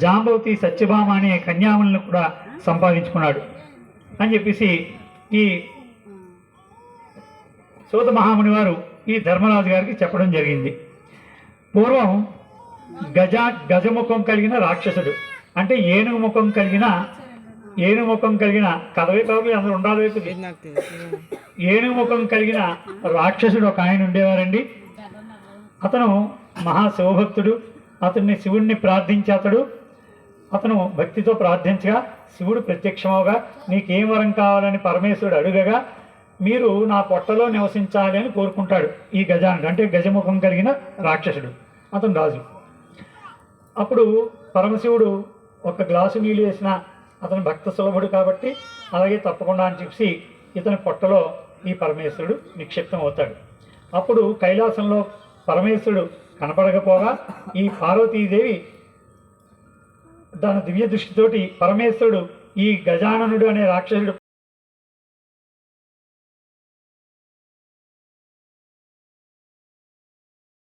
జాంబవతి సత్యభామ అనే కన్యాములను కూడా సంపాదించుకున్నాడు అని చెప్పేసి ఈ సూత మహాముని వారు ఈ ధర్మరాజు గారికి చెప్పడం జరిగింది. పూర్వం గజముఖం కలిగిన రాక్షసుడు, అంటే ఏనుగు ముఖం కలిగిన కదవే కదవి అందరూ ఉండాలి వైపు ఏనుగు ముఖం కలిగిన రాక్షసుడు ఒక ఆయన ఉండేవారండి. అతను మహాశివభక్తుడు. అతన్ని శివుణ్ణి ప్రార్థించి అతను భక్తితో ప్రార్థించగా శివుడు ప్రత్యక్షమవగా నీకేం వరం కావాలని పరమేశ్వరుడు అడుగగా మీరు నా పొట్టలో నివసించాలి అని కోరుకుంటాడు ఈ గజానుడు, అంటే గజముఖం కలిగిన రాక్షసుడు. అతను రాజు. అప్పుడు పరమశివుడు ఒక గ్లాసు నీళ్ళు వేసిన అతను భక్త సులభుడు కాబట్టి అలాగే తప్పకుండా అని చెప్పి ఇతని పొట్టలో ఈ పరమేశ్వరుడు నిక్షిప్తం అవుతాడు. అప్పుడు కైలాసంలో పరమేశ్వరుడు కనపడకపోగా ఈ పార్వతీదేవి తన దివ్య దృష్టితోటి పరమేశ్వరుడు ఈ గజాననుడు అనే రాక్షసుడు